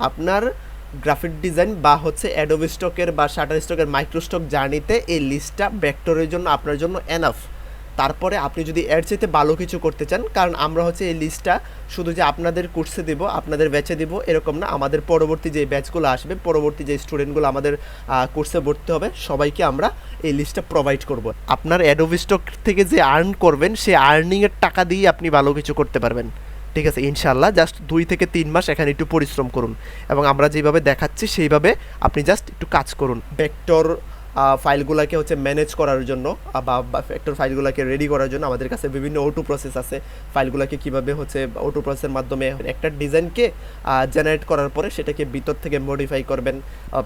আপনার graphic design বা হচ্ছে অ্যাডোবি স্টকের বা শাটার স্টকের মাইক্রোস্টক জার্নিতে এই লিস্টটা ভেক্টরের জন্য আপনার জন্য এনাফ। তারপরে আপনি যদি এর চাইতে ভালো কিছু করতে চান, কারণ আমরা হচ্ছে এই লিস্টটা শুধু যে আপনাদের কোর্সে দিব, আপনাদের ব্যাচে দিব এরকম না, আমাদের পরবর্তী যে ব্যাচগুলো আসবে, পরবর্তী যে স্টুডেন্টগুলো আমাদের কোর্সে ভর্তি হবে সবাইকে আমরা এই লিস্টটা প্রোভাইড করব। আপনার অ্যাডোবি স্টক থেকে যে আর্ন করবেন সেই আর্নিংয়ের টাকা দিয়ে আপনি ভালো কিছু করতে পারবেন। ঠিক আছে, ইনশাল্লাহ জাস্ট 2 থেকে 3 মাস এখানে একটু পরিশ্রম করুন এবং আমরা যেভাবে দেখাচ্ছি সেইভাবে আপনি জাস্ট একটু কাজ করুন। ভেক্টর ফাইলগুলোকে হচ্ছে ম্যানেজ করার জন্য বা ভেক্টর ফাইলগুলোকে রেডি করার জন্য আমাদের কাছে বিভিন্ন ওটু প্রসেস আছে। ফাইলগুলোকে কীভাবে হচ্ছে ওটু প্রসেসের মাধ্যমে একটা ডিজাইনকে জেনারেট করার পরে সেটাকে ভিতর থেকে মডিফাই করবেন,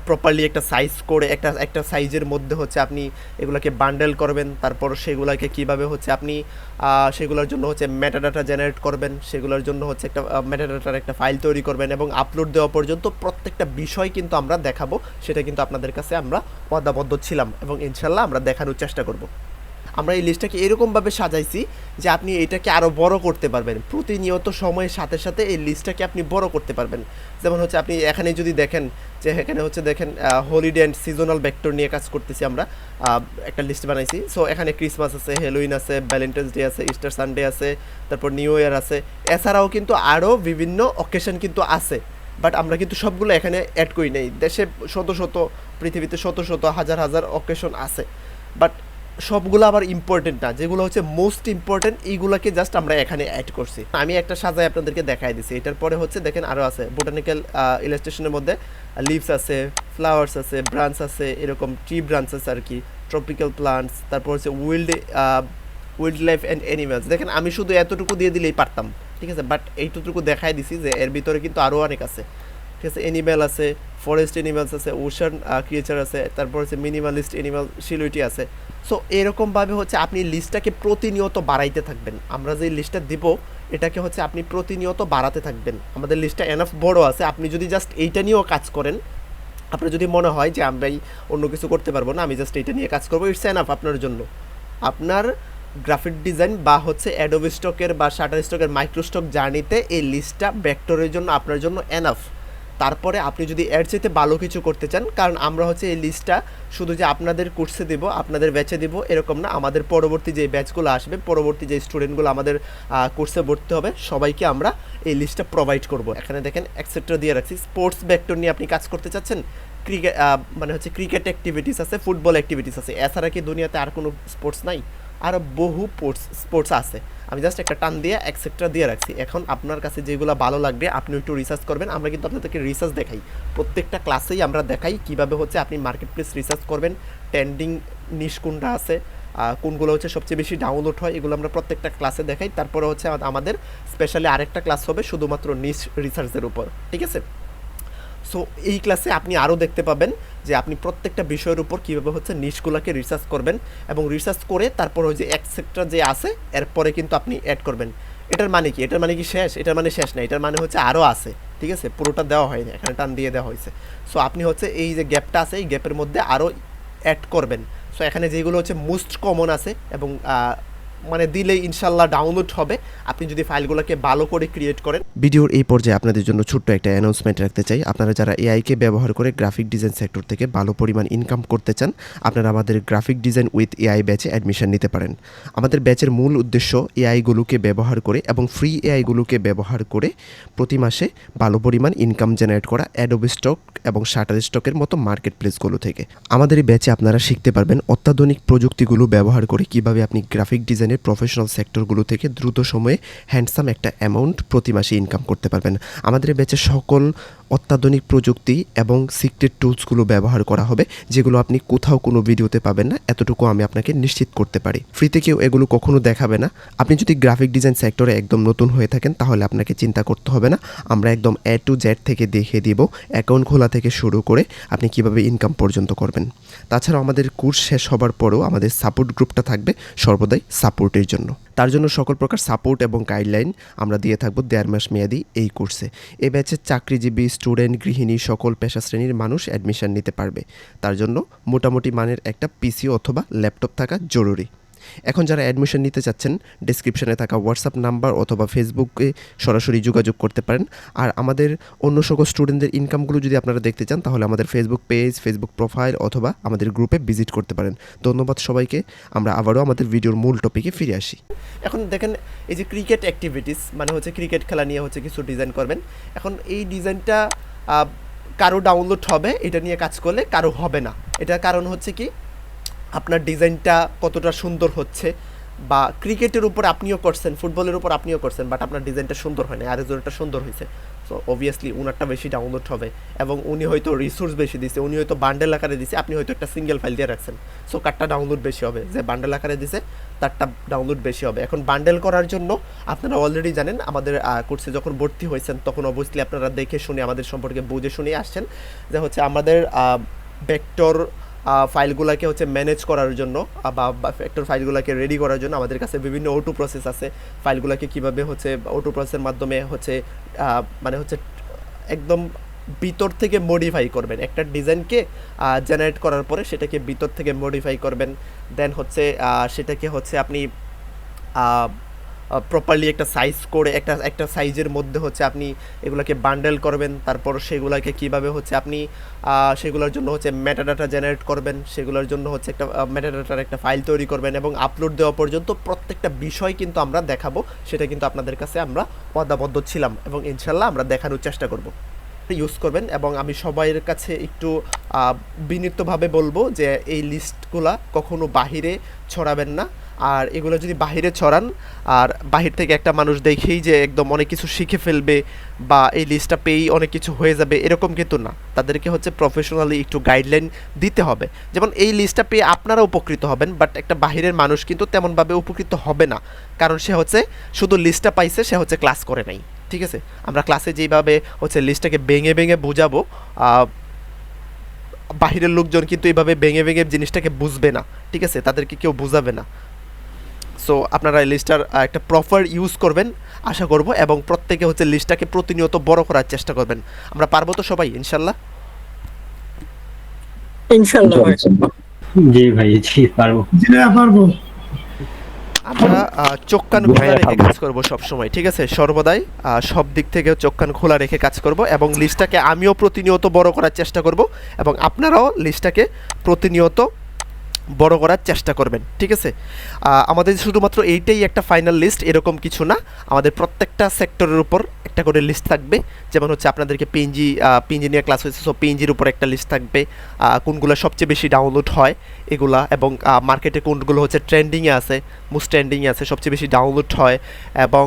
প্রপারলি একটা সাইজ করে একটা সাইজের মধ্যে হচ্ছে আপনি এগুলোকে বান্ডেল করবেন, তারপর সেগুলোকে কীভাবে হচ্ছে আপনি সেগুলোর জন্য হচ্ছে মেটাডাটা জেনারেট করবেন, সেগুলোর জন্য হচ্ছে একটা মেটাডাটার একটা ফাইল তৈরি করবেন এবং আপলোড দেওয়া পর্যন্ত প্রত্যেকটা বিষয় কিন্তু আমরা দেখাবো। সেটা কিন্তু আপনাদের কাছে আমরা ওয়াদাবদ্ধ ছিলাম এবং ইনশাল্লাহ আমরা দেখানোর চেষ্টা করব। আমরা এই লিস্টটাকে এরকমভাবে সাজাইছি যে আপনি এটাকে আরও বড় করতে পারবেন, প্রতিনিয়ত সময়ের সাথে সাথে এই লিস্টটাকে আপনি বড় করতে পারবেন। যেমন হচ্ছে আপনি এখানে যদি দেখেন যে এখানে হচ্ছে দেখেন হলিডে অ্যান্ড সিজনাল ভেক্টর নিয়ে কাজ করতেছি আমরা, একটা লিস্ট বানাইছি। সো এখানে ক্রিসমাস আছে, হ্যালোউইন আছে, ভ্যালেন্টাইন্স ডে আছে, ইস্টার সানডে আছে, তারপর নিউ ইয়ার আছে, এছাড়াও কিন্তু আরও বিভিন্ন অকেশন কিন্তু আছে, বাট আমরা কিন্তু সবগুলো এখানে অ্যাড করি নাই। দেশে শত শত, পৃথিবীতে শত শত হাজার হাজার অকেশন আছে, বাট সবগুলো আবার ইম্পর্টেন্ট না, যেগুলো হচ্ছে মোস্ট ইম্পর্টেন্ট এইগুলোকে জাস্ট আমরা এখানে অ্যাড করছি। আমি একটা সাজায় আপনাদেরকে দেখাই দিছি। এটার পরে হচ্ছে দেখেন আরও আছে বোটানিক্যাল ইলাস্ট্রেশনের মধ্যে লিভস আছে, ফ্লাওয়ার্স আছে, ব্রাঞ্চ আছে, এরকম ট্রি ব্রাঞ্চ আছে আর কি, ট্রপিক্যাল প্লান্টস, তারপর হচ্ছে উইল্ড লাইফ অ্যান্ড অ্যানিমেলস। দেখেন আমি শুধু এতটুকু দিয়ে দিলেই পারতাম, ঠিক আছে, বাট এইটুকু দেখাই দিছি যে এর ভিতরে কিন্তু আরও অনেক আছে। ঠিক আছে, অ্যানিমেল আছে, ফরেস্ট অ্যানিমেলস আছে, ওশান ক্রিয়েচার আছে, তারপর হচ্ছে মিনিমালিস্ট অ্যানিমাল সিলুইটি আছে। সো এরকমভাবে হচ্ছে আপনি লিস্টটাকে প্রতিনিয়ত বাড়াইতে থাকবেন। আমরা যে লিস্টটা দিব এটাকে হচ্ছে আপনি প্রতিনিয়ত বাড়াতে থাকবেন। আমাদের লিস্টটা এনাফ বড় আছে, আপনি যদি জাস্ট এইটা নিয়েও কাজ করেন, আপনার যদি মনে হয় যে আমরাই অন্য কিছু করতে পারবো না, আমি জাস্ট এইটা নিয়ে কাজ করবো, ইটস এনাফ আপনার জন্য। আপনার গ্রাফিক ডিজাইন বা হচ্ছে অ্যাডোবি স্টকের বা শাটার স্টকের মাইক্রোস্টক জার্নিতে এই লিস্টটা ভেক্টরের জন্য আপনার জন্য এনাফ। তারপরে আপনি যদি এর চাইতে ভালো কিছু করতে চান, কারণ আমরা হচ্ছে এই লিস্টটা শুধু যে আপনাদের কোর্সে দিব, আপনাদের ব্যাচে দিব এরকম না, আমাদের পরবর্তী যে ব্যাচগুলো আসবে, পরবর্তী যে স্টুডেন্টগুলো আমাদের কোর্সে ভর্তি হবে সবাইকে আমরা এই লিস্টটা প্রোভাইড করব। এখানে দেখেন এক্সেট্রা দিয়ে রাখছি। স্পোর্টস ভেক্টর নিয়ে আপনি কাজ করতে চাচ্ছেন, ক্রিকেট মানে হচ্ছে ক্রিকেট অ্যাক্টিভিটিস আছে, ফুটবল অ্যাক্টিভিটিস আছে, এছাড়া কি দুনিয়াতে আর কোনো স্পোর্টস নাই? আরও বহু স্পোর্টস আছে। আমি জাস্ট একটা টান দিয়ে এক্সেট্রা দিয়ে রাখছি। এখন আপনার কাছে যেগুলো ভালো লাগবে আপনি একটু রিসার্চ করবেন। আমরা কিন্তু আপনাদেরকে রিসার্চ দেখাই, প্রত্যেকটা ক্লাসেই আমরা দেখাই কীভাবে হচ্ছে আপনি মার্কেট প্লেস রিসার্চ করবেন, ট্রেন্ডিং নিশ কোনটা আছে, কোনগুলো হচ্ছে সবচেয়ে বেশি ডাউনলোড হয়, এগুলো আমরা প্রত্যেকটা ক্লাসে দেখাই। তারপরে হচ্ছে আমাদের স্পেশালি আরেকটা ক্লাস হবে শুধুমাত্র নিশ রিসার্চের উপর, ঠিক আছে? সো এই ক্লাসে আপনি আরও দেখতে পাবেন যে আপনি প্রত্যেকটা বিষয়ের উপর কীভাবে হচ্ছে নিশগুলোকে রিসার্চ করবেন এবং রিসার্চ করে তারপর ওই যে এক্সেট্রা যে আছে এরপরে কিন্তু আপনি অ্যাড করবেন। এটার মানে কি? এটার মানে কি শেষ? এটার মানে শেষ না, এটার মানে হচ্ছে আরও আছে, ঠিক আছে? পুরোটা দেওয়া হয়নি, এখানে টান দিয়ে দেওয়া হয়েছে। সো আপনি হচ্ছে এই যে গ্যাপটা আছে এই গ্যাপের মধ্যে আরও অ্যাড করবেন। সো এখানে যেগুলো হচ্ছে মোস্ট কমন আছে এবং মানে দিলেই ইনশাল্লাহ ডাউনলোড হবে, আপনি যদি ফাইলগুলোকে ভালো করে ক্রিয়েট করেন। ভিডিওর এই পর্যায়ে আপনাদের জন্য ছোট্ট একটা অ্যানাউন্সমেন্ট রাখতে চাই। আপনারা যারা এআইকে ব্যবহার করে গ্রাফিক ডিজাইন সেক্টর থেকে ভালো পরিমাণ ইনকাম করতে চান, আপনারা আমাদের গ্রাফিক ডিজাইন উইথ এআই ব্যাচে অ্যাডমিশন নিতে পারেন। আমাদের ব্যাচের মূল উদ্দেশ্য এআইগুলোকে ব্যবহার করে এবং ফ্রি এআইগুলোকে ব্যবহার করে প্রতি মাসে ভালো পরিমাণ ইনকাম জেনারেট করা অ্যাডোবি স্টক এবং শাটার স্টকের মতো মার্কেট প্লেসগুলো থেকে। আমাদের এই ব্যাচে আপনারা শিখতে পারবেন অত্যাধুনিক প্রযুক্তিগুলো ব্যবহার করে কীভাবে আপনি গ্রাফিক ডিজাইনের প্রফেশনাল সেক্টরগুলো থেকে দ্রুত সময়ে হ্যান্ডসাম একটা অ্যামাউন্ট প্রতি মাসে ইনকাম করতে পারবেন। আমাদের ব্যাচে সকল অত্যাধুনিক প্রযুক্তি এবং সিক্রেট টুলসগুলো ব্যবহার করা হবে, যেগুলো আপনি কোথাও কোনো ভিডিওতে পাবেন না, এতটুকু আমি আপনাকে নিশ্চিত করতে পারি। ফ্রিতে কেউ এগুলো কখনো দেখাবে না। আপনি যদি গ্রাফিক ডিজাইন সেক্টরে একদম নতুন হয়ে থাকেন তাহলে আপনাকে চিন্তা করতে হবে না, আমরা একদম A to Z থেকে দেখিয়ে দিব, অ্যাকাউন্ট খোলা থেকে শুরু করে আপনি কিভাবে ইনকাম পর্যন্ত করবেন। তাছাড়াও আমাদের কোর্স শেষ হবার পরেও আমাদের সাপোর্ট গ্রুপটা থাকবে সর্বদাই সাপোর্টের জন্য। তার জন্য সকল প্রকার সাপোর্ট এবং গাইডলাইন আমরা দিয়ে থাকবো 1.5 মাস মেয়াদি এই কোর্সে। এই ব্যাচে চাকরিজীবী, স্টুডেন্ট, গৃহিণী সকল পেশা শ্রেণীর মানুষ অ্যাডমিশন নিতে পারবে। তার জন্য মোটামুটি মানের একটা পিসি অথবা ল্যাপটপ থাকা জরুরি। এখন যারা অ্যাডমিশন নিতে চাচ্ছেন ডেসক্রিপশনে থাকা হোয়াটসঅ্যাপ নাম্বার অথবা ফেসবুকে সরাসরি যোগাযোগ করতে পারেন। আর আমাদের অন্য সকল স্টুডেন্টদের ইনকামগুলো যদি আপনারা দেখতে চান তাহলে আমাদের ফেসবুক পেজ, ফেসবুক প্রোফাইল অথবা আমাদের গ্রুপে ভিজিট করতে পারেন। ধন্যবাদ সবাইকে। আমরা আবারও আমাদের ভিডিওর মূল টপিকে ফিরে আসি। এখন দেখেন এই যে ক্রিকেট অ্যাক্টিভিটিস মানে হচ্ছে ক্রিকেট খেলা নিয়ে হচ্ছে কিছু ডিজাইন করবেন। এখন এই ডিজাইনটা কারো ডাউনলোড হবে এটা নিয়ে কাজ করলে, কারো হবে না। এটার কারণ হচ্ছে কি আপনার ডিজাইনটা কতটা সুন্দর হচ্ছে, বা ক্রিকেটের উপর আপনিও করছেন, ফুটবলের উপর আপনিও করছেন, বাট আপনার ডিজাইনটা সুন্দর হয় না, আরেকজনটা সুন্দর হয়েছে। সো অবভিয়াসলি উনারটা বেশি ডাউনলোড হবে এবং উনি হয়তো রিসোর্স বেশি দিছে, উনি হয়তো বান্ডেল আকারে দিছে, আপনি হয়তো একটা সিঙ্গেল ফাইল দিয়ে রাখছেন। সো কারটা ডাউনলোড বেশি হবে, যে বান্ডেল আকারে দিছে তারটা ডাউনলোড বেশি হবে। এখন বান্ডেল করার জন্য আপনারা অলরেডি জানেন আমাদের কোর্সে যখন ভর্তি হয়েছেন তখন অবভিয়াসলি আপনারা দেখে শুনে আমাদের সম্পর্কে বুঝে শুনে আসছেন যে হচ্ছে আমাদের ভেক্টর ফাইলগুলোকে হচ্ছে ম্যানেজ করার জন্য বা ভেক্টর ফাইলগুলোকে রেডি করার জন্য আমাদের কাছে বিভিন্ন O2 প্রসেস আছে। ফাইলগুলোকে কীভাবে হচ্ছে O2 প্রসেসের মাধ্যমে হচ্ছে মানে হচ্ছে একদম ভিতর থেকে মডিফাই করবেন। একটা ডিজাইনকে জেনারেট করার পরে সেটাকে ভিতর থেকে মডিফাই করবেন, দেন হচ্ছে সেটাকে হচ্ছে আপনি প্রপারলি একটা সাইজ করে একটা সাইজের মধ্যে হচ্ছে আপনি এগুলোকে বান্ডেল করবেন। তারপর সেগুলোকে কিভাবে হচ্ছে আপনি সেগুলোর জন্য হচ্ছে মেটাডাটা জেনারেট করবেন, সেগুলোর জন্য হচ্ছে একটা মেটাডাটার একটা ফাইল তৈরি করবেন এবং আপলোড দেওয়া পর্যন্ত প্রত্যেকটা বিষয় কিন্তু আমরা দেখাবো। সেটা কিন্তু আপনাদের কাছে আমরা ওয়াদাবদ্ধ ছিলাম এবং ইনশাল্লাহ আমরা দেখানোর চেষ্টা করব। ইউজ করবেন এবং আমি সবাইয়ের কাছে একটু বিনীতভাবে বলবো যে এই লিস্টগুলা কখনো বাহিরে ছড়াবেন না। আর এগুলো যদি বাহিরে ছড়ান আর বাহির থেকে একটা মানুষ দেখেই যে একদম অনেক কিছু শিখে ফেলবে বা এই লিস্টটা পেয়েই অনেক কিছু হয়ে যাবে এরকম কিন্তু না। তাদেরকে হচ্ছে প্রফেশনালি একটু গাইডলাইন দিতে হবে। যেমন এই লিস্টটা পেয়ে আপনারা উপকৃত হবেন, বাট একটা বাহিরের মানুষ কিন্তু তেমনভাবে উপকৃত হবে না, কারণ সে হচ্ছে শুধু লিস্টটা পাইছে, সে হচ্ছে ক্লাস করে নাই। ঠিক আছে, আমরা ক্লাসে যেভাবে হচ্ছে লিস্টটাকে ভেঙে ভেঙে বোঝাবো, বাহিরের লোকজন কিন্তু এইভাবে ভেঙে ভেঙে জিনিসটাকে বুঝবে না। ঠিক আছে, তাদেরকে কেউ বুঝাবে না। সো আপনারা এই লিস্টটার একটা প্রপার ইউজ করবেন আশা করব এবং প্রত্যেকে হচ্ছে লিস্টটাকে প্রতিনিয়ত বড় করার চেষ্টা করবেন। আমরা পারবো তো সবাই ইনশাল্লাহ? ইনশাআল্লাহ জি ভাই, জি পারবো, জি না পারবো। আমরা চোখ কান খোলা রেখে কাজ করব সব সময়। ঠিক আছে, সর্বদাই সব দিক থেকে চোখ কান খোলা রেখে কাজ করব এবং লিস্টটাকে আমিও প্রতিনিয়ত বড় করার চেষ্টা করব এবং আপনারাও লিস্টটাকে প্রতিনিয়ত বড় করার চেষ্টা করবেন। ঠিক আছে, আমাদের শুধুমাত্র এইটাই একটা ফাইনাল লিস্ট এরকম কিছু না, আমাদের প্রত্যেকটা সেক্টরের উপর একটা করে লিস্ট থাকবে। যেমন হচ্ছে আপনাদেরকে পিএনজি নিয়ে ক্লাস হয়েছে, সো পিএনজির উপর একটা লিস্ট থাকবে, কোনগুলো সবচেয়ে বেশি ডাউনলোড হয় এগুলা, এবং মার্কেটে কোনগুলো হচ্ছে ট্রেন্ডিংয়ে আছে, মোস্ট ট্রেন্ডিংয়ে আছে, সবচেয়ে বেশি ডাউনলোড হয় এবং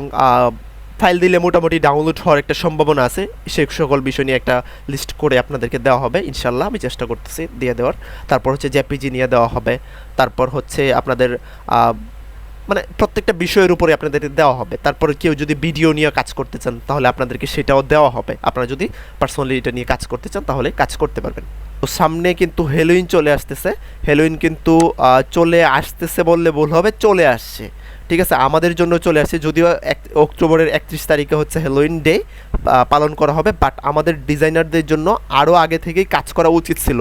ফাইল দিলে মোটামুটি ডাউনলোড হওয়ার একটা সম্ভাবনা আছে, সেই সকল বিষয় নিয়ে একটা লিস্ট করে আপনাদেরকে দেওয়া হবে ইনশাল্লাহ। আমি চেষ্টা করতেছি দিয়ে দেওয়ার। তারপর হচ্ছে জেপিজি নিয়ে দেওয়া হবে, তারপর হচ্ছে আপনাদের মানে প্রত্যেকটা বিষয়ের উপরে আপনাদের দেওয়া হবে। তারপরে কেউ যদি ভিডিও নিয়ে কাজ করতে চান তাহলে আপনাদেরকে সেটাও দেওয়া হবে। আপনারা যদি পার্সোনালি এটা নিয়ে কাজ করতে চান তাহলে কাজ করতে পারবেন। তো সামনে কিন্তু হ্যালোইন চলে আসতেছে, হ্যালোইন কিন্তু চলে আসতেছে বললে ভুল হবে, চলে আসছে। ঠিক আছে, আমাদের জন্য চলে আসছে, যদিও অক্টোবরের 31 তারিখে হচ্ছে হ্যালোইন ডে পালন করা হবে, বাট আমাদের ডিজাইনারদের জন্য আরও আগে থেকেই কাজ করা উচিত ছিল।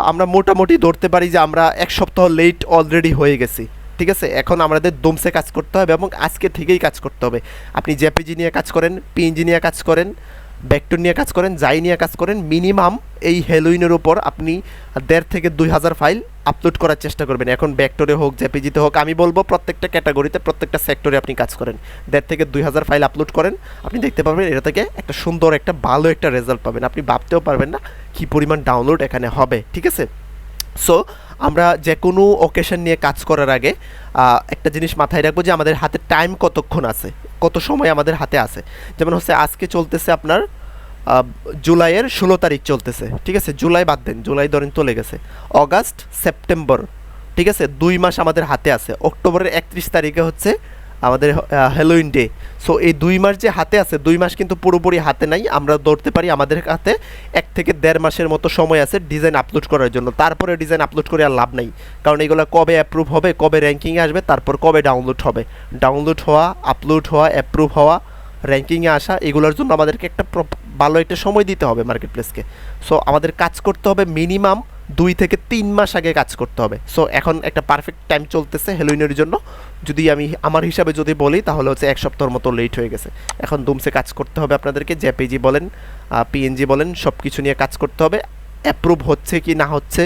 আমরা মোটামুটি ধরতে পারি যে আমরা এক সপ্তাহ লেট অলরেডি হয়ে গেছি। ঠিক আছে, এখন আমাদের দমসে কাজ করতে হবে এবং আজকে থেকেই কাজ করতে হবে। আপনি জেপিজি নিয়ে কাজ করেন, পিএনজি নিয়ে কাজ করেন, ভেক্টর নিয়ে কাজ করেন, যাই নিয়ে কাজ করেন, মিনিমাম এই হ্যালোইনের উপর আপনি 1,500 থেকে 2,000 ফাইল আপলোড করার চেষ্টা করবেন। এখন ভেক্টরে হোক, জেপিজিতে হোক, আমি বলবো প্রত্যেকটা ক্যাটাগরিতে প্রত্যেকটা সেক্টরে আপনি কাজ করেন, 1,500 থেকে 2,000 ফাইল আপলোড করেন। আপনি দেখতে পাবেন এটা থেকে একটা সুন্দর একটা ভালো একটা রেজাল্ট পাবেন। আপনি ভাবতেও পারবেন না কী পরিমাণ ডাউনলোড এখানে হবে। ঠিক আছে, সো আমরা যে কোনো অকেশন নিয়ে কাজ করার আগে একটা জিনিস মাথায় রাখবো যে আমাদের হাতে টাইম কতক্ষণ আছে, কত সময় আমাদের হাতে আছে। যেমন হচ্ছে আজকে চলতেছে আপনার জুলাইয়ের 16 তারিখ চলতেছে। ঠিক আছে, জুলাই বাদ দেন, জুলাই ধরেন চলে গেছে, অগাস্ট, সেপ্টেম্বর, ঠিক আছে, 2 মাস আমাদের হাতে আছে। অক্টোবরের 31 তারিখে হচ্ছে আমাদের হ্যালোইন ডে। সো এই 2 মাস যে হাতে আছে, 2 মাস কিন্তু পুরোপুরি হাতে নাই। আমরা ধরতে পারি আমাদের হাতে 1 থেকে 1.5 মাসের মতো সময় আছে ডিজাইন আপলোড করার জন্য। তারপরে ডিজাইন আপলোড করে আর লাভ নাই, কারণ এগুলো কবে অ্যাপ্রুভ হবে, কবে র্যাঙ্কিংয়ে আসবে, তারপর কবে ডাউনলোড হবে। ডাউনলোড হওয়া, আপলোড হওয়া, অ্যাপ্রুভ হওয়া, র্যাঙ্কিংয়ে আসা, এগুলোর জন্য আমাদেরকে একটা ভালো একটা সময় দিতে হবে মার্কেট প্লেসকে। সো আমাদের কাজ করতে হবে মিনিমাম 2 থেকে 3 মাস আগে কাজ করতে হবে। সো এখন একটা পারফেক্ট টাইম চলতেছে হ্যালোইনের জন্য। যদি আমি আমার হিসাবে যদি বলি তাহলে হচ্ছে 1 সপ্তাহের মতো লেট হয়ে গেছে। এখন দুমসে কাজ করতে হবে আপনাদেরকে, জেপিজি বলেন পিএনজি বলেন সব কিছু নিয়ে কাজ করতে হবে। অ্যাপ্রুভ হচ্ছে কি না হচ্ছে,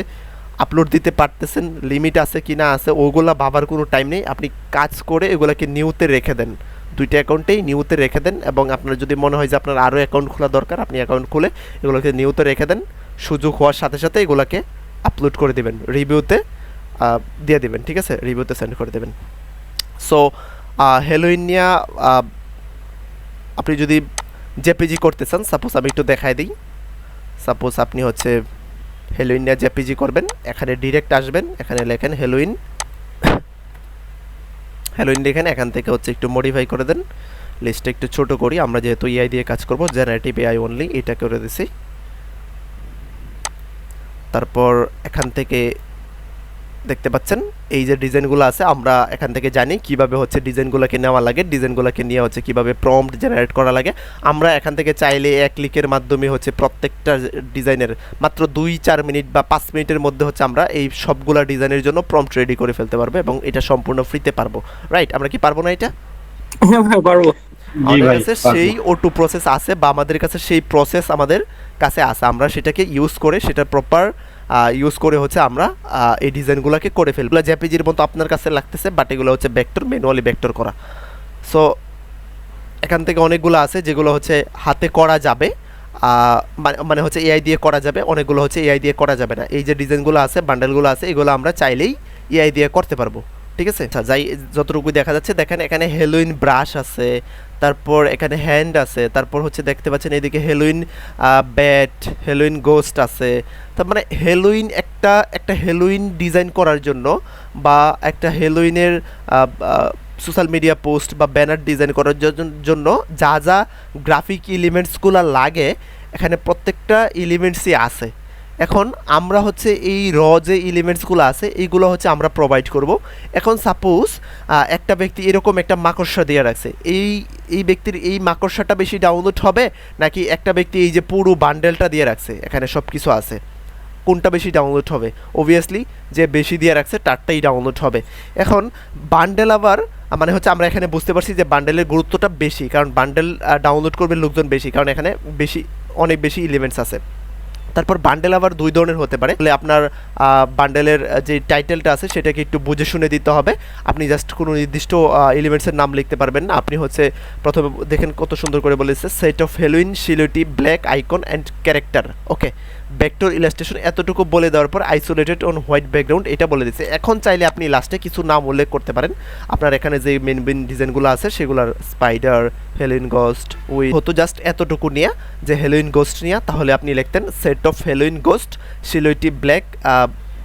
আপলোড দিতে পারতেছেন, লিমিট আছে কি না আছে, ওগুলা ভাবার কোনো টাইম নেই। আপনি কাজ করে এগুলাকে নিউতে রেখে দেন, 2টা অ্যাকাউন্টেই নিউতে রেখে দেন। এবং আপনার যদি মনে হয় যে আপনার আরও অ্যাকাউন্ট খোলা দরকার, আপনি অ্যাকাউন্ট খুলে এগুলোকে নিউতে রেখে দেন। সুযোগ হওয়ার সাথে সাথে এগুলাকে আপলোড করে দেবেন, রিভিউতে দিয়ে দেবেন, ঠিক আছে, রিভিউতে সেন্ড করে দেবেন। সো হ্যালোইন নিয়ে আপনি যদি জেপিজি করতে চান, সাপোজ আমি একটু দেখাই দিই। সাপোজ আপনি হচ্ছে হ্যালোইন নিয়ে জেপিজি করবেন, এখানে ডিরেক্ট আসবেন, এখানে লেখেন হ্যালোইন, হ্যালোইন লেখেন, এখান থেকে হচ্ছে একটু মডিফাই করে দেন, লিস্টটা একটু ছোট করি, আমরা যেহেতু এআই দিয়ে কাজ করব, জেনারেটিভ এআই অনলি, এটা করে দিছি। তারপর এখান থেকে দেখতে পাচ্ছেন এই যে ডিজাইনগুলো আছে, আমরা এখান থেকে জানি কিভাবে হচ্ছে ডিজাইনগুলোকে নেওয়া লাগে, ডিজাইনগুলোকে নিয়ে হচ্ছে কিভাবে প্রম্পট জেনারেট করা লাগে। আমরা এখান থেকে চাইলে এক ক্লিকের মাধ্যমে হচ্ছে প্রত্যেকটা ডিজাইনের মাত্র 2-4 মিনিট বা 5 মিনিটের মধ্যে হচ্ছে আমরা এই সবগুলা ডিজাইনের জন্য প্রম্পট রেডি করে ফেলতে পারবো এবং এটা সম্পূর্ণ ফ্রিতে পারবো। রাইট, আমরা কি পারবো না এটা? হ্যাঁ ভাই পারবো। জি আমাদের ভাই কাছে পারবো। সেই O2 প্রসেস আছে, বা আমাদের কাছে সেই প্রসেস আমাদের কাছে আছে, আমরা সেটাকে ইউজ করে, সেটা প্রপার ইউজ করে হচ্ছে আমরা এই ডিজাইনগুলোকে করে ফেলবো। জেপিজির মতো আপনার কাছে লাগতেছে, বাট এগুলো হচ্ছে ভেক্টর, ম্যানুয়ালি ভেক্টর করা। সো এখান থেকে অনেকগুলো আছে যেগুলো হচ্ছে হাতে করা যাবে, মানে হচ্ছে এআই দিয়ে করা যাবে, অনেকগুলো হচ্ছে এআই দিয়ে করা যাবে না। এই যে ডিজাইনগুলো আছে, বান্ডেলগুলো আছে, এগুলো আমরা চাইলেই এআই দিয়ে করতে পারবো, ঠিক আছে। আচ্ছা, যাই যতটুকু দেখা যাচ্ছে, দেখেন এখানে হেলোইন ব্রাশ আছে, তারপর এখানে হ্যান্ড আছে, তারপর হচ্ছে দেখতে পাচ্ছেন এদিকে হেলোইন ব্যাট, হেলোইন গোস্ট আছে। তার মানে হেলোইন একটা হেলোইন ডিজাইন করার জন্য বা একটা হেলোইনের সোশ্যাল মিডিয়া পোস্ট বা ব্যানার ডিজাইন করার জন্য যা যা গ্রাফিক এলিমেন্টসগুলো লাগে, এখানে প্রত্যেকটা এলিমেন্টসই আছে। এখন আমরা হচ্ছে এই যে এলিমেন্টসগুলো আছে এইগুলো হচ্ছে আমরা প্রোভাইড করব। এখন সাপোজ একটা ব্যক্তি এরকম একটা মাকড়সা দিয়ে রাখছে, এই ব্যক্তির এই মাকড়সাটা বেশি ডাউনলোড হবে, নাকি একটা ব্যক্তি এই যে পুরো বান্ডেলটা দিয়ে রাখছে এখানে সব কিছু আছে, কোনটা বেশি ডাউনলোড হবে? অবভিয়াসলি যে বেশি দিয়ে রাখছে তারটাই ডাউনলোড হবে। এখন বান্ডেল আবার মানে হচ্ছে আমরা এখানে বুঝতে পারছি যে বান্ডেলের গুরুত্বটা বেশি, কারণ বান্ডেল ডাউনলোড করবে লোকজন বেশি, কারণ এখানে অনেক বেশি এলিমেন্টস আছে। তারপর বান্ডেল আবার 2 ধরনের হতে পারে। তাহলে আপনার বান্ডেলের যে টাইটেলটা আছে সেটাকে একটু বুঝে শুনে দিতে হবে। আপনি জাস্ট কোনো নির্দিষ্ট এলিমেন্টসের নাম লিখতে পারবেন না। আপনি হচ্ছে প্রথমে দেখেন কত সুন্দর করে বলেছে, set of Halloween শিলুটি black icon and character, okay, vector illustration, এতটুকু বলে দেওয়ার পর আইসোলেটেড অন হোয়াইট ব্যাকগ্রাউন্ড এটা বলে দিচ্ছে। এখন চাইলে আপনি লাস্টে কিছু নাম উল্লেখ করতে পারেন। আপনার এখানে যে মেন ডিজাইনগুলো আছে সেগুলোর স্পাইডার, হেলোইন গোস্ট, উই হতো জাস্ট এতটুকু নিয়ে যে হেলোইন গোস্ট নিয়ে, তাহলে আপনি লিখতেন set of Halloween ghost শিলুটি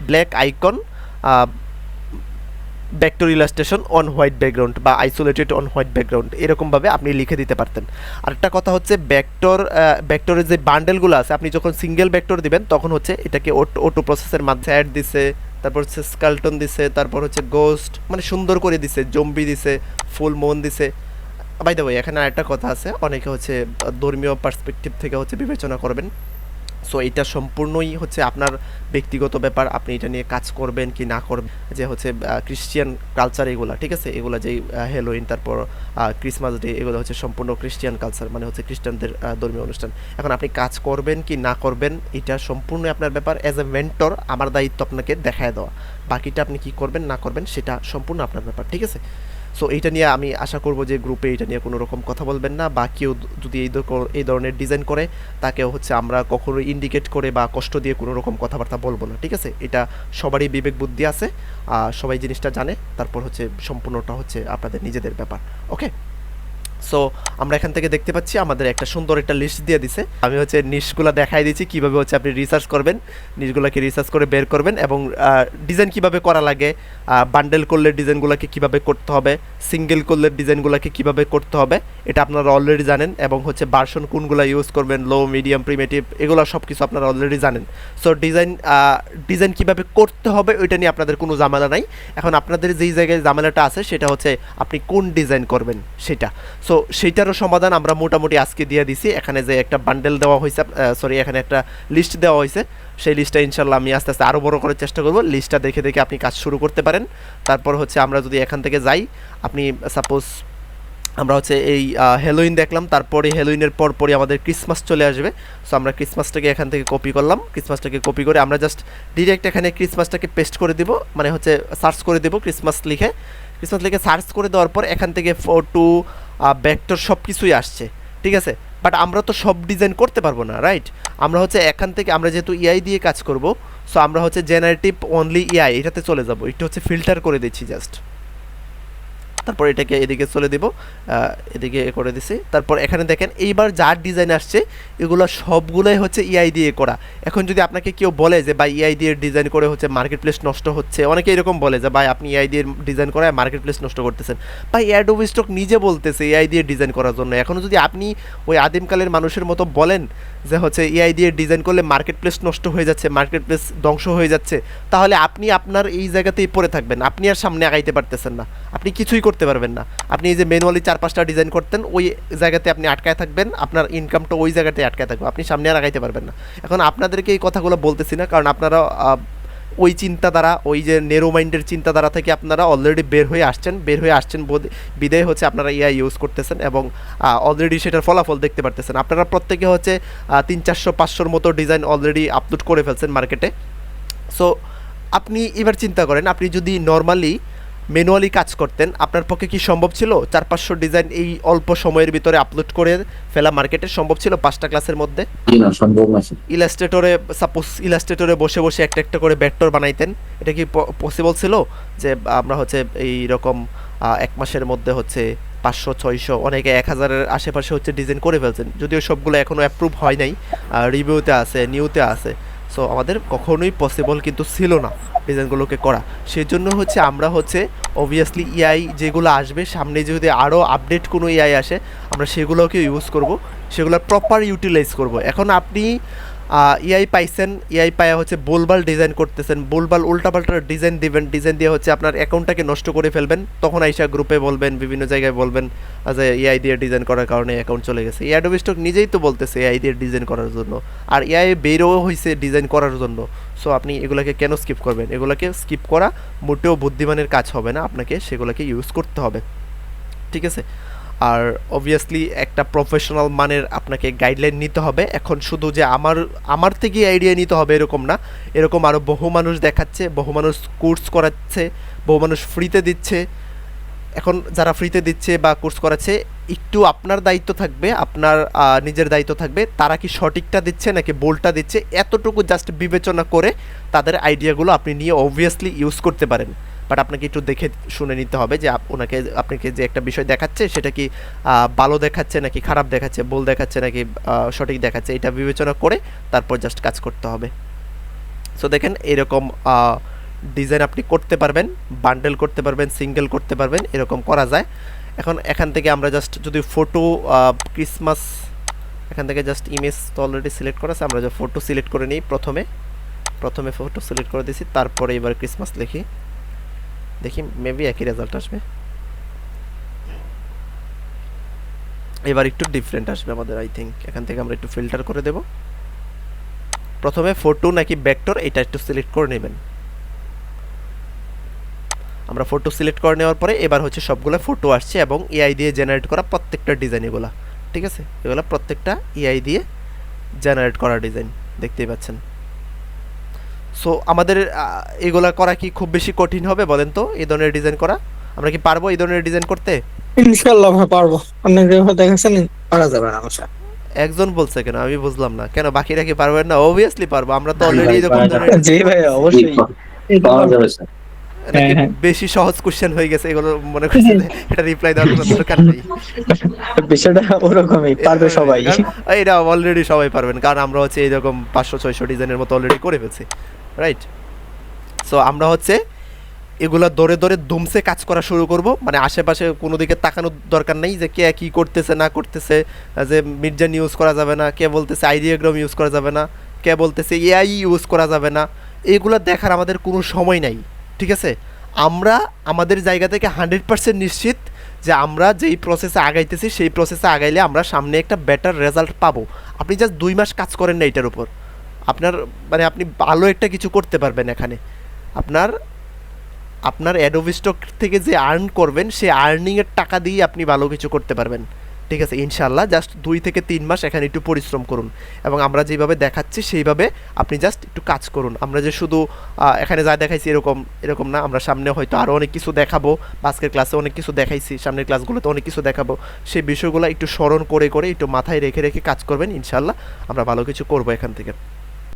black icon vector illustration on white background বা আইসোলেটেড অন হোয়াইট ব্যাকগ্রাউন্ড, এরকমভাবে আপনি লিখে দিতে পারতেন। আরেকটা কথা হচ্ছে ভেক্টরের যে বান্ডেলগুলো আছে, আপনি যখন সিঙ্গেল ভেক্টর দিবেন তখন হচ্ছে এটাকে অটো প্রসেসের মাধ্যমে অ্যাড দিছে, তারপর হচ্ছে স্কালটন দিছে, তারপর হচ্ছে গোস্ট, মানে সুন্দর করে দিছে, জম্বি দিছে, ফুল মুন দিছে। বাই দ্য ওয়ে, এখানে আরেকটা কথা আছে, অনেকে হচ্ছে ধর্মীয় পার্সপেক্টিভ থেকে হচ্ছে বিবেচনা করবেন। সো এটা সম্পূর্ণই হচ্ছে আপনার ব্যক্তিগত ব্যাপার, আপনি এটা নিয়ে কাজ করবেন কি না করবেন। যে হচ্ছে ক্রিশ্চিয়ান কালচার এগুলা, ঠিক আছে, এগুলা যেই হ্যালোইন, তারপর ক্রিসমাস ডে, এগুলো হচ্ছে সম্পূর্ণ ক্রিশ্চিয়ান কালচার, মানে হচ্ছে খ্রিস্টানদের ধর্মীয় অনুষ্ঠান। এখন আপনি কাজ করবেন কি না করবেন এটা সম্পূর্ণ আপনার ব্যাপার। অ্যাজ এ মেন্টর আমার দায়িত্ব আপনাকে দেখায় দেওয়া, বাকিটা আপনি কি করবেন না করবেন সেটা সম্পূর্ণ আপনার ব্যাপার, ঠিক আছে। সো এইটা নিয়ে আমি আশা করব যে গ্রুপে এটা নিয়ে কোনো রকম কথা বলবেন না, বা কেউ যদি এই ধরনের ডিজাইন করে তাকেও হচ্ছে আমরা কখনো ইন্ডিকেট করে বা কষ্ট দিয়ে কোনো রকম কথাবার্তা বলবো না, ঠিক আছে। এটা সবারই বিবেক বুদ্ধি আছে, সবাই জিনিসটা জানে, তারপর হচ্ছে সম্পূর্ণটা হচ্ছে আপনাদের নিজেদের ব্যাপার, ওকে। সো আমরা এখান থেকে দেখতে পাচ্ছি আমাদের একটা সুন্দর একটা লিস্ট দিয়ে দিছে। আমি হচ্ছে নিশগুলো দেখাই দিচ্ছি কীভাবে হচ্ছে আপনি রিসার্চ করবেন, নিশগুলোকে রিসার্চ করে বের করবেন, এবং ডিজাইন কিভাবে করা লাগে, বান্ডেল করলে ডিজাইনগুলোকে কিভাবে করতে হবে, সিঙ্গেল করলে ডিজাইনগুলোকে কিভাবে করতে হবে, এটা আপনারা অলরেডি জানেন, এবং হচ্ছে ভার্সন কোনগুলো ইউজ করবেন, লো, মিডিয়াম, প্রিমিটিভ, এগুলো সব কিছু আপনারা অলরেডি জানেন। সো ডিজাইন কিভাবে করতে হবে ওইটা নিয়ে আপনাদের কোনো ঝামেলা নাই। এখন আপনাদের যেই জায়গায় ঝামেলাটা আছে সেটা হচ্ছে আপনি কোন ডিজাইন করবেন সেটা। সো সো সেইটারও সমাধান আমরা মোটামুটি আজকে দিয়ে দিছি। এখানে যে একটা বান্ডেল দেওয়া হয়েছে, সরি এখানে একটা লিস্ট দেওয়া হয়েছে, সেই লিস্টটা ইনশাল্লাহ আমি আস্তে আস্তে আরও বড় করার চেষ্টা করব। লিস্টটা দেখে দেখে আপনি কাজ শুরু করতে পারেন। তারপর হচ্ছে আমরা যদি এখান থেকে যাই, আপনি সাপোজ আমরা হচ্ছে এই হ্যালোইন দেখলাম, তারপরে হ্যালোইনের পরপরই আমাদের ক্রিসমাস চলে আসবে। সো আমরা ক্রিসমাসটাকে এখান থেকে কপি করলাম, ক্রিসমাসটাকে কপি করে আমরা জাস্ট ডিরেক্ট এখানে ক্রিসমাসটাকে পেস্ট করে দিব, মানে হচ্ছে সার্চ করে দেব ক্রিসমাস লিখে সার্চ করে দেওয়ার পর এখান থেকে ফটো ভেক্টর সব কিছুই আসছে, ঠিক আছে। বাট আমরা তো সব ডিজাইন করতে পারবো না, রাইট। আমরা হচ্ছে এখান থেকে আমরা যেহেতু এআই দিয়ে কাজ করব, সো আমরা হচ্ছে জেনারেটিভ অনলি এআই এটাতে চলে যাব। এটা হচ্ছে ফিল্টার করে দিচ্ছি জাস্ট, তারপর এটাকে এদিকে চলে দিব, এদিকে করে দিছি। তারপর এখানে দেখেন এইবার যার ডিজাইন আসছে এগুলো সবগুলোই হচ্ছে এআই দিয়ে করা। এখন যদি আপনাকে কেউ বলে যে ভাই এআই দিয়ে ডিজাইন করে হচ্ছে মার্কেট প্লেস নষ্ট হচ্ছে, অনেকে এরকম বলে যে ভাই আপনি এআই দিয়ে ডিজাইন করায় মার্কেট প্লেস নষ্ট করতেছেন। ভাই অ্যাডোবি স্টক নিজে বলতেছে এআই দিয়ে ডিজাইন করার জন্য। এখনও যদি আপনি ওই আদিমকালের মানুষের মতো বলেন যে হচ্ছে এআই দিয়ে ডিজাইন করলে মার্কেট প্লেস নষ্ট হয়ে যাচ্ছে, মার্কেট প্লেস ধ্বংস হয়ে যাচ্ছে, তাহলে আপনি আপনার এই জায়গাতেই পড়ে থাকবেন, আপনি আর সামনে আগাইতে পারতেছেন না, আপনি কিছুই করতে পারবেন না। আপনি এই যে ম্যানুয়ালি 4-5টা ডিজাইন করতেন, ওই জায়গাতে আপনি আটকায় থাকবেন, আপনার ইনকামটা ওই জায়গাতে আটকায় থাকবে, আপনি সামনে আর আগাইতে পারবেন না। এখন আপনাদেরকে এই কথাগুলো বলতেছি না, কারণ আপনারা ওই চিন্তাধারা, ওই যে নেরো মাইন্ডের চিন্তাধারা থেকে আপনারা অলরেডি বের হয়ে আসছেন বিদায় হচ্ছে আপনারা এআই ইউজ করতেছেন এবং অলরেডি সেটার ফলাফল দেখতে পারতেছেন। আপনারা প্রত্যেকে হচ্ছে 300-400-500 মতো ডিজাইন অলরেডি আপলোড করে ফেলছেন মার্কেটে। সো আপনি এবার চিন্তা করেন, আপনি যদি নর্মালি ম্যানুয়ালি কাজ করতেন, আপনার পক্ষে কি সম্ভব ছিল 400-500 ডিজাইন এই অল্প সময়ের ভিতরে আপলোড করে ফেলা? মার্কেটে সম্ভব ছিল 5টা ক্লাসের মধ্যে? সম্ভব না। ইলাস্ট্রেটরে বসে বসে একটা একটা করে ভেক্টর বানাইতেন, এটা কি পসিবল ছিল? যে আমরা হচ্ছে এই রকম 1 মাসের মধ্যে হচ্ছে 500-600 অনেকে 1000-এর আশেপাশে হচ্ছে ডিজাইন করে ফেলছেন, যদিও সবগুলো এখনও অ্যাপ্রুভ হয় নাই, রিভিউতে আছে, নিউতে আছে। সো আমাদের কখনোই পসিবল কিন্তু ছিল না ডিজাইনগুলোকে করা। সেই জন্য হচ্ছে আমরা হচ্ছে অবভিয়াসলি এআই যেগুলো আসবে সামনে, যদি আরও আপডেট কোনো এআই আসে আমরা সেগুলোকে ইউজ করব, সেগুলো প্রপার ইউটিলাইজ করব। এখন আপনি এআই পাইছেন, এআই পায়া হচ্ছে ভুলভাল ডিজাইন করতেছেন, ভুলভাল উল্টাপাল্টা ডিজাইন দিবেন, ডিজাইন দিয়ে হচ্ছে আপনার অ্যাকাউন্টটাকে নষ্ট করে ফেলবেন, তখন আইসা গ্রুপে বলবেন, বিভিন্ন জায়গায় বলবেন যে এআই দিয়ে ডিজাইন করার কারণে অ্যাকাউন্ট চলে গেছে। অ্যাডোবি স্টক নিজেই তো বলতেছে এআই দিয়ে ডিজাইন করার জন্য, আর এআই বেরও হয়েছে ডিজাইন করার জন্য। সো আপনি এগুলোকে কেন স্কিপ করবেন? এগুলোকে স্কিপ করা মোটেও বুদ্ধিমানের কাজ হবে না, আপনাকে সেগুলোকে ইউজ করতে হবে, ঠিক আছে। আর অবভিয়াসলি একটা প্রফেশনাল মানের আপনাকে গাইডলাইন নিতে হবে। এখন শুধু যে আমার থেকে আইডিয়া নিতে হবে এরকম না, এরকম আরও বহু মানুষ দেখাচ্ছে, বহু মানুষ কোর্স করাচ্ছে, বহু মানুষ ফ্রিতে দিচ্ছে। এখন যারা ফ্রিতে দিচ্ছে বা কোর্স করাচ্ছে, একটু আপনার দায়িত্ব থাকবে, আপনার নিজের দায়িত্ব থাকবে, তারা কি সঠিকটা দিচ্ছে নাকি বোল্ডটা দিচ্ছে, এতটুকু জাস্ট বিবেচনা করে তাদের আইডিয়াগুলো আপনি নিয়ে অবভিয়াসলি ইউজ করতে পারেন। বাট আপনাকে একটু দেখে শুনে নিতে হবে যে আপনাকে যে একটা বিষয় দেখাচ্ছে সেটা কি ভালো দেখাচ্ছে নাকি খারাপ দেখাচ্ছে, ভুল দেখাচ্ছে নাকি সঠিক দেখাচ্ছে, এটা বিবেচনা করে তারপর জাস্ট কাজ করতে হবে। সো দেখেন এরকম ডিজাইন আপনি করতে পারবেন, বান্ডেল করতে পারবেন, সিঙ্গেল করতে পারবেন, এরকম করা যায়। এখন এখান থেকে আমরা জাস্ট যদি ফটো ক্রিসমাস, এখান থেকে জাস্ট ইমেজ তো অলরেডি সিলেক্ট করা আছে, আমরা যে ফটো সিলেক্ট করে নিই, প্রথমে ফটো সিলেক্ট করে দিয়েছি, তারপরে এবার ক্রিসমাস লিখি, দেখি মেবি একই রেজাল্ট আসবে। এবার একটু ডিফারেন্ট আসবে আমাদের, আই থিঙ্ক। এখান থেকে আমরা একটু ফিল্টার করে দেব, প্রথমে ফটো নাকি ভেক্টর এটা একটু সিলেক্ট করে নেবেন। আমরা ফটো সিলেক্ট করে নেওয়ার পরে এবার হচ্ছে সবগুলো ফটো আসছে এবং এআই দিয়ে জেনারেট করা প্রত্যেকটা ডিজাইন, এগুলা ঠিক আছে, এগুলো প্রত্যেকটা এআই দিয়ে জেনারেট করা ডিজাইন দেখতেই পাচ্ছেন। সো আমাদের এগুলা করা কি খুব বেশি কঠিন হবে বলেন তো? এই ধরনের ডিজাইন করা আমরা কি পারবো? এই ধরনের ডিজাইন করতে ইনশাআল্লাহ ভাই পারবো। আপনাকে দেখাচ্ছেন পারা যাবে না আমার সাথে। একজন বলছে কেন আমি বুঝলাম না, কেন বাকিরা কি পারবেন না? অবভিয়াসলি পারবো, আমরা তো অলরেডি এরকম ধরনের। জি ভাই অবশ্যই পাওয়া যাবে স্যার। নাকি বেশি সহজ কোশ্চেন হয়ে গেছে এগুলো মনে করছেন এটা রিপ্লাই দেওয়ার কোনো দরকার নেই? বিষয়টা ওরকমই, পারবে সবাই। এটা অলরেডি সবাই পারবেন, কারণ আমরা হচ্ছে এইরকম 500-600 ডিজাইনের মতো অলরেডি করে ফেলছি, রাইট? সো আমরা হচ্ছে এগুলা ধরে ধরে দুমসে কাজ করা শুরু করব, মানে আশেপাশে কোনো দিকে তাকানোর দরকার নেই যে কে কী করতেছে না করতেছে, যে মিডজার্নি ইউজ করা যাবে না, কে বলতেছে আইডিয়াগ্রাম ইউজ করা যাবে না, কে বলতেছে এআই ইউজ করা যাবে না, এগুলো দেখার আমাদের কোনো সময় নাই, ঠিক আছে? আমরা আমাদের জায়গা থেকে 100% নিশ্চিত যে আমরা যেই প্রসেসে আগাইতেছি সেই প্রসেসে আগাইলে আমরা সামনে একটা বেটার রেজাল্ট পাবো। আপনি জাস্ট 2 মাস কাজ করেন না এটার উপর, আপনার মানে আপনি ভালো একটা কিছু করতে পারবেন এখানে। আপনার আপনার অ্যাডোবি স্টক থেকে যে আর্ন করবেন সেই আর্নিংয়ের টাকা দিয়ে আপনি ভালো কিছু করতে পারবেন। ঠিক আছে, ইনশাল্লাহ জাস্ট 2 থেকে 3 মাস এখানে একটু পরিশ্রম করুন এবং আমরা যেভাবে দেখাচ্ছি সেইভাবে আপনি জাস্ট একটু কাজ করুন। আমরা যে শুধু এখানে যা দেখাইছি এরকম এরকম না, আমরা সামনে হয়তো আরও অনেক কিছু দেখাবো। আজকের ক্লাসে অনেক কিছু দেখাইছি, সামনের ক্লাসগুলোতে অনেক কিছু দেখাবো। সেই বিষয়গুলো একটু স্মরণ করে করে একটু মাথায় রেখে রেখে কাজ করবেন, ইনশাল্লাহ আমরা ভালো কিছু করবো এখান থেকে।